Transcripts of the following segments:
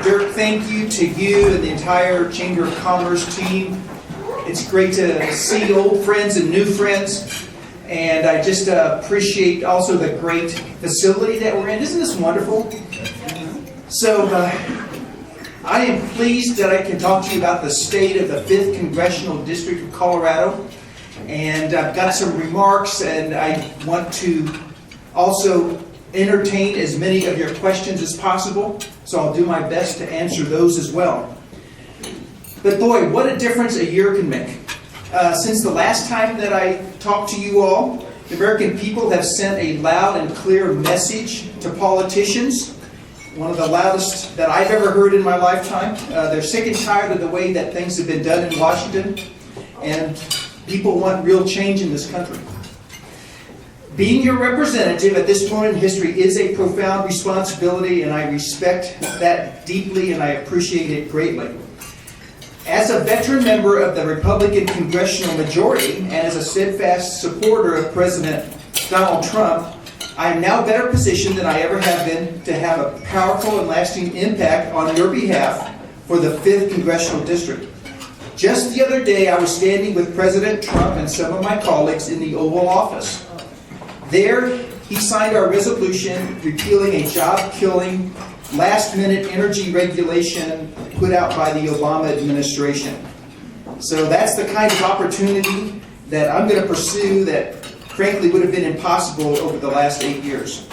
Dirk, thank you to you and the entire Chamber of Commerce team. It's great to see old friends and new friends. And I just appreciate also the great facility that we're in. Isn't this wonderful? So I am pleased that I can talk to you about the state of the 5th Congressional District of Colorado. And I've got some remarks, and I want to also entertain as many of your questions as possible. So I'll do my best to answer those as well. But boy, what a difference a year can make. Since the last time that I talked to you all, the American people have sent a loud and clear message to politicians, one of the loudest that I've ever heard in my lifetime. They're sick and tired of the way that things have been done in Washington, and people want real change in this country. Being your representative at this point in history is a profound responsibility, and I respect that deeply and I appreciate it greatly. As a veteran member of the Republican Congressional Majority and as a steadfast supporter of President Donald Trump, I am now better positioned than I ever have been to have a powerful and lasting impact on your behalf for the 5th Congressional District. Just the other day, I was standing with President Trump and some of my colleagues in the Oval Office. There, he signed our resolution repealing a job-killing, last-minute energy regulation put out by the Obama administration. So that's the kind of opportunity that I'm going to pursue that frankly would have been impossible over the last 8 years.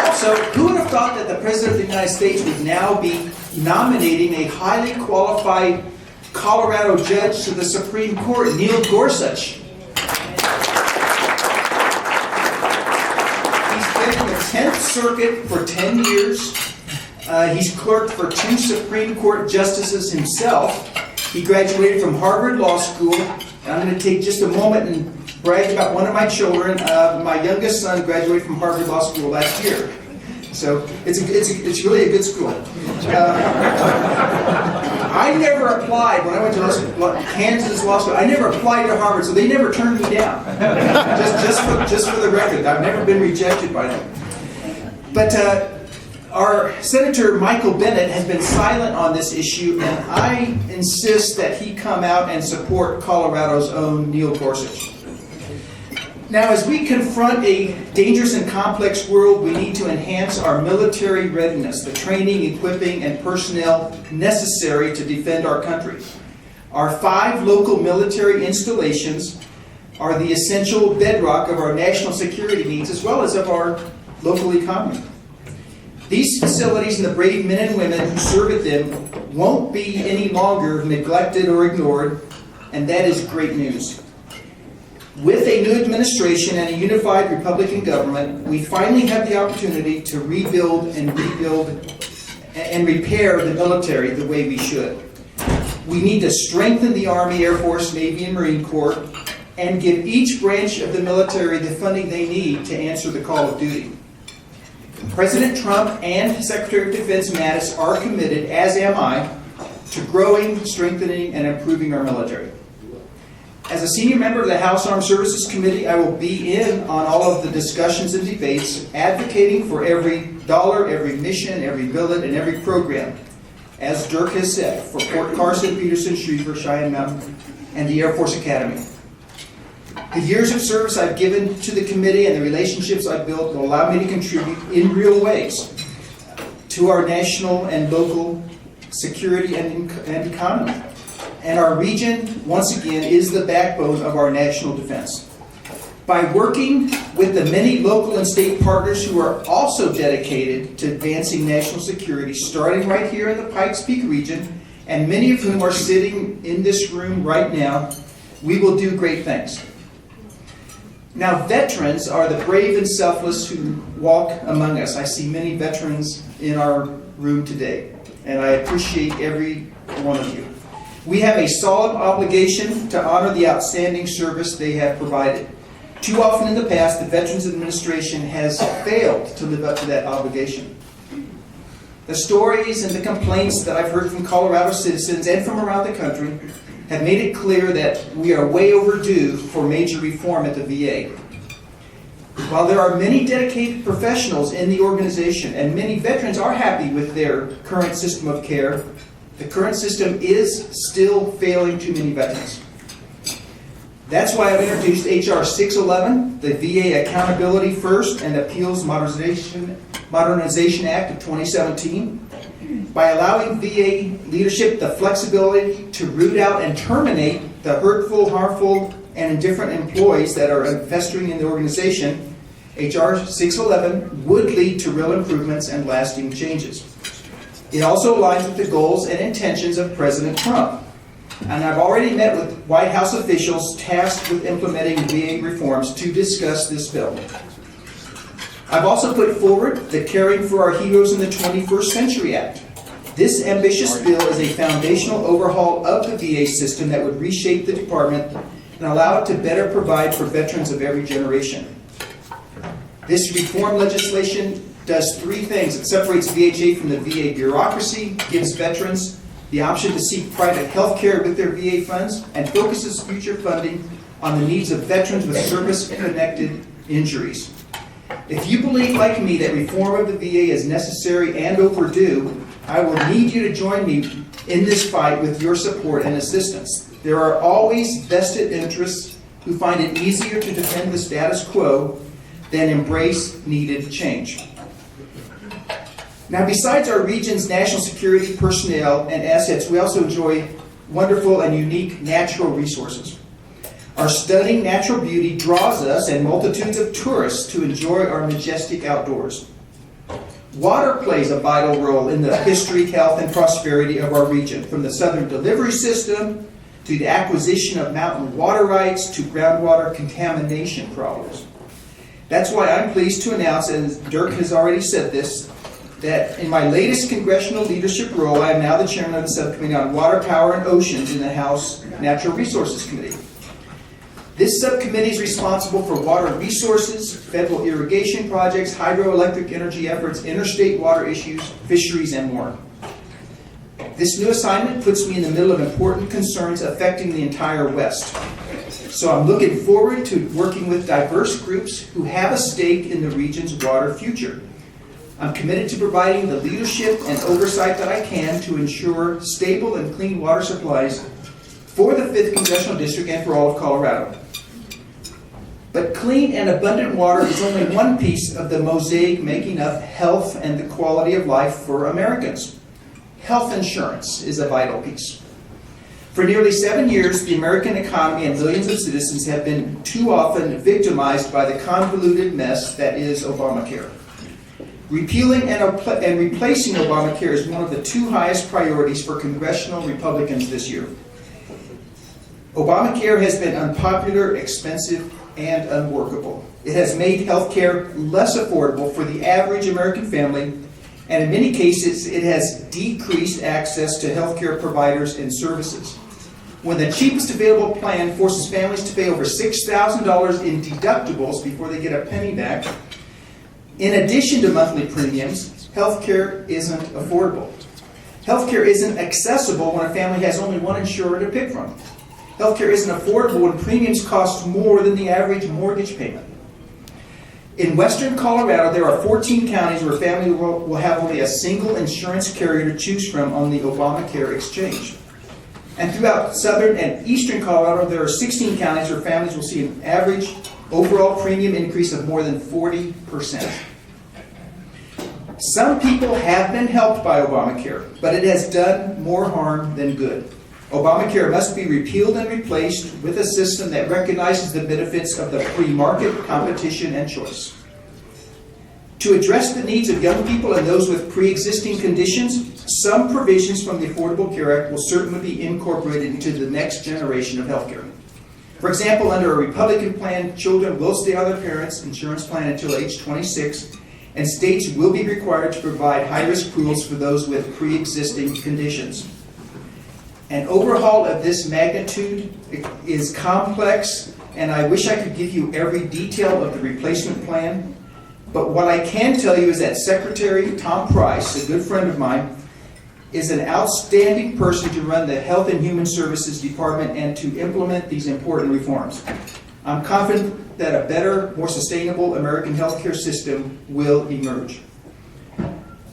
Also, who would have thought that the President of the United States would now be nominating a highly qualified Colorado judge to the Supreme Court, Neil Gorsuch? In the 10th Circuit for 10 years. He's clerked for 2 Supreme Court justices himself. He graduated from Harvard Law School. And I'm going to take just a moment and brag about one of my children. My youngest son graduated from Harvard Law School last year. So it's really a good school. I never applied when I went to Kansas Law School. I never applied to Harvard, so they never turned me down. just for the record, I've never been rejected by them. But our Senator Michael Bennet has been silent on this issue, and I insist that he come out and support Colorado's own Neil Gorsuch. Now, as we confront a dangerous and complex world, we need to enhance our military readiness, the training, equipping, and personnel necessary to defend our country. Our 5 local military installations are the essential bedrock of our national security needs as well as of our local economy. These facilities and the brave men and women who serve at them won't be any longer neglected or ignored, and that is great news. With a new administration and a unified Republican government, we finally have the opportunity to rebuild and repair the military the way we should. We need to strengthen the Army, Air Force, Navy, and Marine Corps, and give each branch of the military the funding they need to answer the call of duty. President Trump and Secretary of Defense Mattis are committed, as am I, to growing, strengthening, and improving our military. As a senior member of the House Armed Services Committee, I will be in on all of the discussions and debates, advocating for every dollar, every mission, every billet, and every program, as Dirk has said, for Fort Carson, Peterson, Shreveport, Cheyenne Mountain, and the Air Force Academy. The years of service I've given to the committee and the relationships I've built will allow me to contribute in real ways to our national and local security and economy. And our region, once again, is the backbone of our national defense. By working with the many local and state partners who are also dedicated to advancing national security, starting right here in the Pikes Peak region, and many of whom are sitting in this room right now, we will do great things. Now, veterans are the brave and selfless who walk among us. I see many veterans in our room today, and I appreciate every one of you. We have a solemn obligation to honor the outstanding service they have provided. Too often in the past, the Veterans Administration has failed to live up to that obligation. The stories and the complaints that I've heard from Colorado citizens and from around the country have made it clear that we are way overdue for major reform at the VA. While there are many dedicated professionals in the organization and many veterans are happy with their current system of care, the current system is still failing too many veterans. That's why I've introduced H.R. 611, the VA Accountability First and Appeals Modernization Act of 2017. By allowing VA leadership the flexibility to root out and terminate the hurtful, harmful, and indifferent employees that are festering in the organization, H.R. 611 would lead to real improvements and lasting changes. It also aligns with the goals and intentions of President Trump. And I've already met with White House officials tasked with implementing VA reforms to discuss this bill. I've also put forward the Caring for Our Heroes in the 21st Century Act. This ambitious bill is a foundational overhaul of the VA system that would reshape the department and allow it to better provide for veterans of every generation. This reform legislation does three things. It separates VHA from the VA bureaucracy, gives veterans the option to seek private health care with their VA funds, and focuses future funding on the needs of veterans with service-connected injuries. If you believe, like me, that reform of the VA is necessary and overdue, I will need you to join me in this fight with your support and assistance. There are always vested interests who find it easier to defend the status quo than embrace needed change. Now, besides our region's national security personnel and assets, we also enjoy wonderful and unique natural resources. Our stunning natural beauty draws us and multitudes of tourists to enjoy our majestic outdoors. Water plays a vital role in the history, health, and prosperity of our region, from the southern delivery system to the acquisition of mountain water rights to groundwater contamination problems. That's why I'm pleased to announce, and Dirk has already said this, that in my latest congressional leadership role, I am now the chairman of the Subcommittee on Water, Power, and Oceans in the House Natural Resources Committee. This subcommittee is responsible for water resources, federal irrigation projects, hydroelectric energy efforts, interstate water issues, fisheries, and more. This new assignment puts me in the middle of important concerns affecting the entire West. So I'm looking forward to working with diverse groups who have a stake in the region's water future. I'm committed to providing the leadership and oversight that I can to ensure stable and clean water supplies for the 5th Congressional District and for all of Colorado. But clean and abundant water is only one piece of the mosaic making up health and the quality of life for Americans. Health insurance is a vital piece. For nearly 7 years, the American economy and millions of citizens have been too often victimized by the convoluted mess that is Obamacare. Repealing and replacing Obamacare is one of the two highest priorities for congressional Republicans this year. Obamacare has been unpopular, expensive, and unworkable. It has made health care less affordable for the average American family, and in many cases, it has decreased access to health care providers and services. When the cheapest available plan forces families to pay over $6,000 in deductibles before they get a penny back, in addition to monthly premiums, health care isn't affordable. Health care isn't accessible when a family has only one insurer to pick from. Health care isn't affordable when premiums cost more than the average mortgage payment. In western Colorado, there are 14 counties where families will have only a single insurance carrier to choose from on the Obamacare exchange. And throughout southern and eastern Colorado, there are 16 counties where families will see an average overall premium increase of more than 40%. Some people have been helped by Obamacare, but it has done more harm than good. Obamacare must be repealed and replaced with a system that recognizes the benefits of the free market, competition, and choice. To address the needs of young people and those with pre-existing conditions, some provisions from the Affordable Care Act will certainly be incorporated into the next generation of healthcare. For example, under a Republican plan, children will stay on their parents' insurance plan until age 26, and states will be required to provide high-risk pools for those with pre-existing conditions. An overhaul of this magnitude is complex, and I wish I could give you every detail of the replacement plan. But what I can tell you is that Secretary Tom Price, a good friend of mine, is an outstanding person to run the Health and Human Services Department and to implement these important reforms. I'm confident that a better, more sustainable American healthcare system will emerge.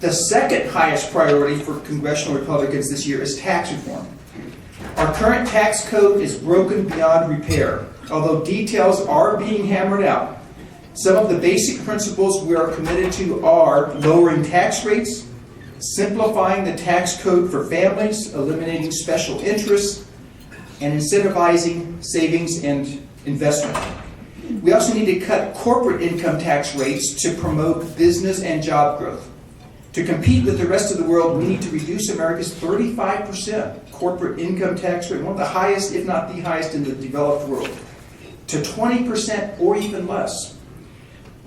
The second highest priority for congressional Republicans this year is tax reform. Our current tax code is broken beyond repair. Although details are being hammered out, some of the basic principles we are committed to are lowering tax rates, simplifying the tax code for families, eliminating special interests, and incentivizing savings and investment. We also need to cut corporate income tax rates to promote business and job growth. To compete with the rest of the world, we need to reduce America's 35% corporate income tax rate, one of the highest, if not the highest, in the developed world, to 20% or even less.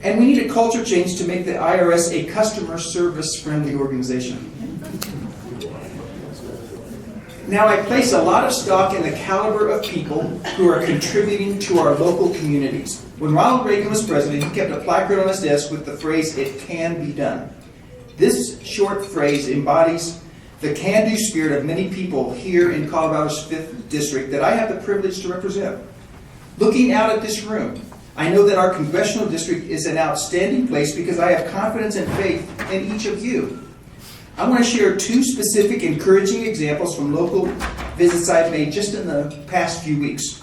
And we need a culture change to make the IRS a customer service friendly organization. Now, I place a lot of stock in the caliber of people who are contributing to our local communities. When Ronald Reagan was president, he kept a placard on his desk with the phrase, "It can be done." This short phrase embodies the can-do spirit of many people here in Colorado's 5th District that I have the privilege to represent. Looking out at this room, I know that our congressional district is an outstanding place because I have confidence and faith in each of you. I want to share two specific encouraging examples from local visits I've made just in the past few weeks.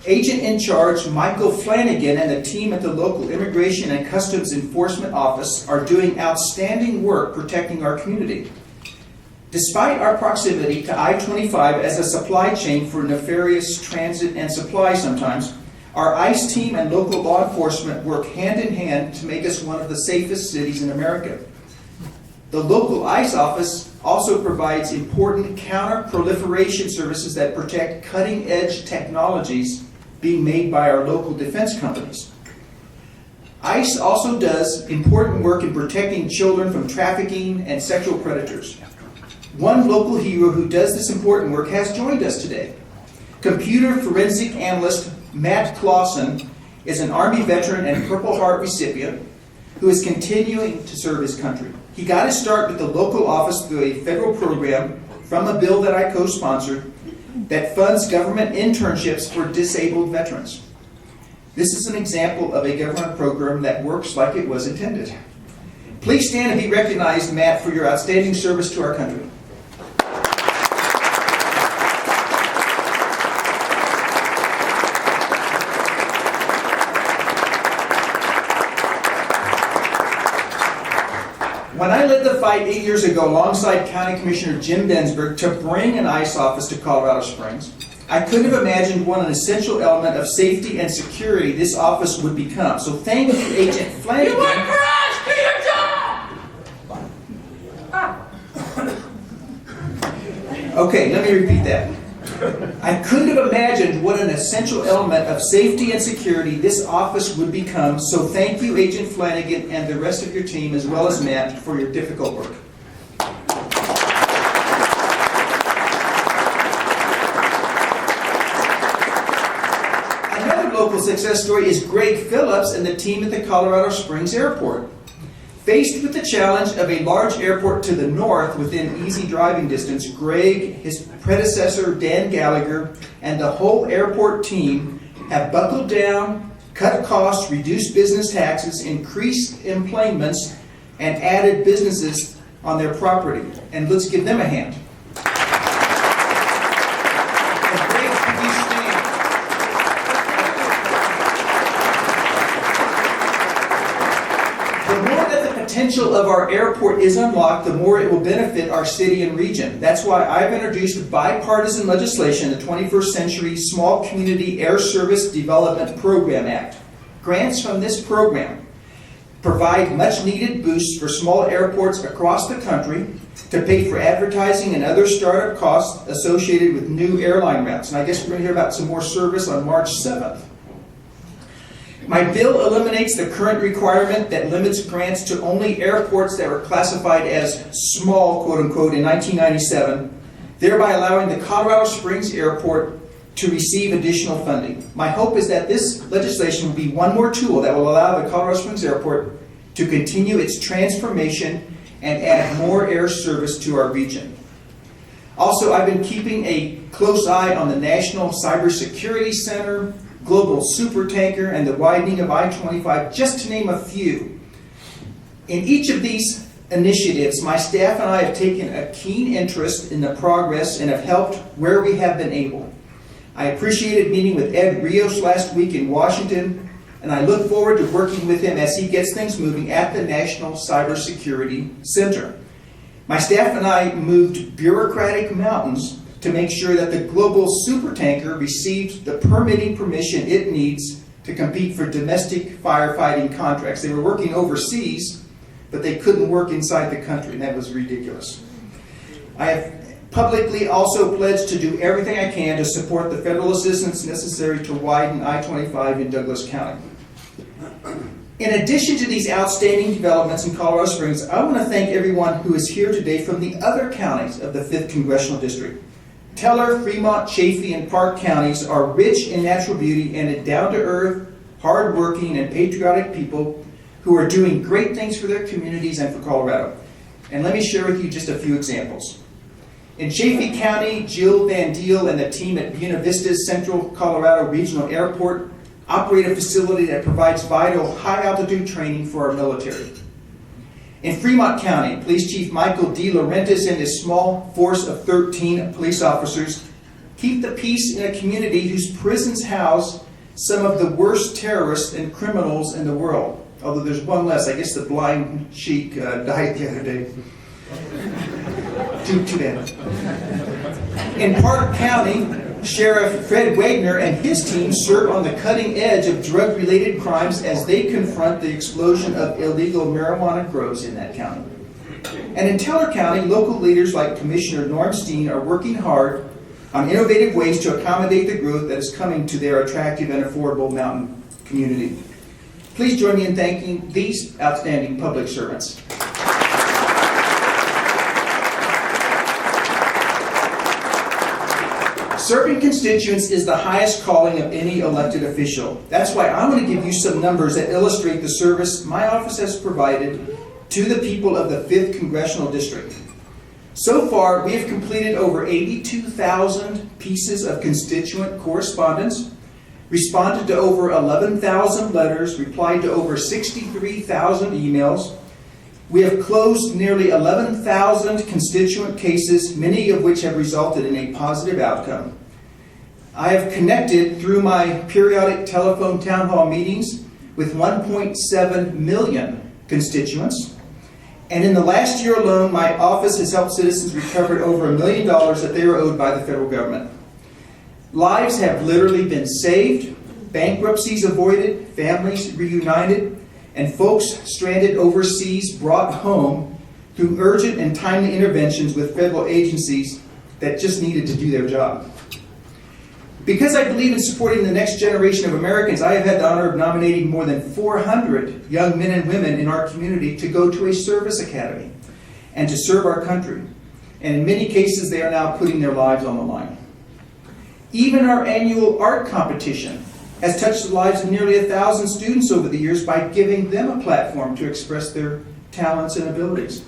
Agent in charge Michael Flanagan and the team at the local Immigration and Customs Enforcement Office are doing outstanding work protecting our community. Despite our proximity to I-25 as a supply chain for nefarious transit and supply sometimes, our ICE team and local law enforcement work hand in hand to make us one of the safest cities in America. The local ICE office also provides important counter-proliferation services that protect cutting-edge technologies being made by our local defense companies. ICE also does important work in protecting children from trafficking and sexual predators. One local hero who does this important work has joined us today. Computer forensic analyst Matt Clausen is an Army veteran and Purple Heart recipient who is continuing to serve his country. He got his start with the local office through a federal program from a bill that I co-sponsored that funds government internships for disabled veterans. This is an example of a government program that works like it was intended. Please stand and be recognized, Matt, for your outstanding service to our country. When I led the fight 8 years ago alongside County Commissioner Jim Bensberg to bring an ICE office to Colorado Springs, I couldn't have imagined what an essential element of safety and security this office would become. So thank you, Agent Flanagan. You work for us! Do your job! Okay, let me repeat that. I couldn't have imagined what an essential element of safety and security this office would become, so thank you, Agent Flanagan, and the rest of your team, as well as Matt, for your difficult work. Another local success story is Greg Phillips and the team at the Colorado Springs Airport. Faced with the challenge of a large airport to the north within easy driving distance, Greg, his predecessor Dan Gallagher, and the whole airport team have buckled down, cut costs, reduced business taxes, increased employments, and added businesses on their property. And let's give them a hand. And Greg, could you stand? The more that the potential of our airport is unlocked, the more it will benefit our city and region. That's why I've introduced bipartisan legislation, the 21st Century Small Community Air Service Development Program Act. Grants from this program provide much-needed boosts for small airports across the country to pay for advertising and other startup costs associated with new airline routes. And I guess we're going to hear about some more service on March 7th. My bill eliminates the current requirement that limits grants to only airports that were classified as small, quote-unquote, in 1997, thereby allowing the Colorado Springs Airport to receive additional funding. My hope is that this legislation will be one more tool that will allow the Colorado Springs Airport to continue its transformation and add more air service to our region. Also, I've been keeping a close eye on the National Cybersecurity Center, Global Supertanker, and the widening of I-25, just to name a few. In each of these initiatives, my staff and I have taken a keen interest in the progress and have helped where we have been able. I appreciated meeting with Ed Rios last week in Washington, and I look forward to working with him as he gets things moving at the National Cybersecurity Center. My staff and I moved bureaucratic mountains to make sure that the global supertanker received the permitting permission it needs to compete for domestic firefighting contracts. They were working overseas, but they couldn't work inside the country, and that was ridiculous. I have publicly also pledged to do everything I can to support the federal assistance necessary to widen I-25 in Douglas County. In addition to these outstanding developments in Colorado Springs, I want to thank everyone who is here today from the other counties of the 5th Congressional District. Teller, Fremont, Chaffee, and Park counties are rich in natural beauty and down-to-earth, hard-working, and patriotic people who are doing great things for their communities and for Colorado. And let me share with you just a few examples. In Chaffee County, Jill Van Deel and the team at Buena Vista's Central Colorado Regional Airport operate a facility that provides vital high-altitude training for our military. In Fremont County, Police Chief Michael De Laurentiis and his small force of 13 police officers keep the peace in a community whose prisons house some of the worst terrorists and criminals in the world. Although there's one less. I guess the blind sheik died the other day. Too bad. In Park County, Sheriff Fred Wagner and his team serve on the cutting edge of drug-related crimes as they confront the explosion of illegal marijuana grows in that county. And in Teller County, local leaders like Commissioner Norm Steen are working hard on innovative ways to accommodate the growth that is coming to their attractive and affordable mountain community. Please join me in thanking these outstanding public servants. Serving constituents is the highest calling of any elected official. That's why I want to give you some numbers that illustrate the service my office has provided to the people of the 5th Congressional District. So far, we have completed over 82,000 pieces of constituent correspondence, responded to over 11,000 letters, replied to over 63,000 emails. We have closed nearly 11,000 constituent cases, many of which have resulted in a positive outcome. I have connected through my periodic telephone town hall meetings with 1.7 million constituents. And in the last year alone, my office has helped citizens recover over $1 million that they were owed by the federal government. Lives have literally been saved, bankruptcies avoided, families reunited, and folks stranded overseas brought home through urgent and timely interventions with federal agencies that just needed to do their job. Because I believe in supporting the next generation of Americans, I have had the honor of nominating more than 400 young men and women in our community to go to a service academy and to serve our country. And in many cases, they are now putting their lives on the line. Even our annual art competition has touched the lives of nearly 1,000 students over the years by giving them a platform to express their talents and abilities.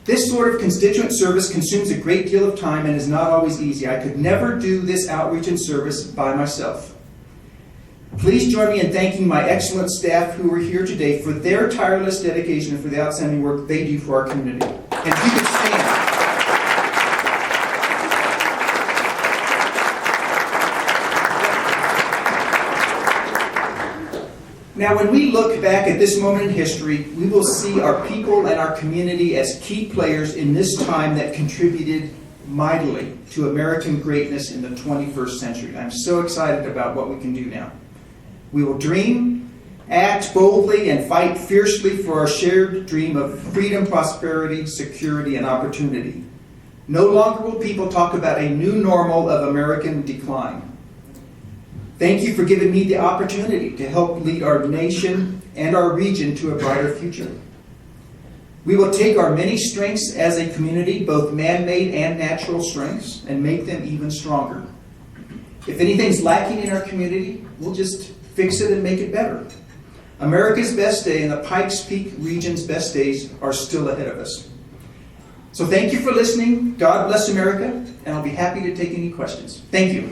This sort of constituent service consumes a great deal of time and is not always easy. I could never do this outreach and service by myself. Please join me in thanking my excellent staff who are here today for their tireless dedication and for the outstanding work they do for our community. And if you could stand. Now, when we look back at this moment in history, we will see our people and our community as key players in this time that contributed mightily to American greatness in the 21st century. I'm so excited about what we can do now. We will dream, act boldly, and fight fiercely for our shared dream of freedom, prosperity, security, and opportunity. No longer will people talk about a new normal of American decline. Thank you for giving me the opportunity to help lead our nation and our region to a brighter future. We will take our many strengths as a community, both man-made and natural strengths, and make them even stronger. If anything's lacking in our community, we'll just fix it and make it better. America's best day and the Pikes Peak region's best days are still ahead of us. So thank you for listening. God bless America, and I'll be happy to take any questions. Thank you.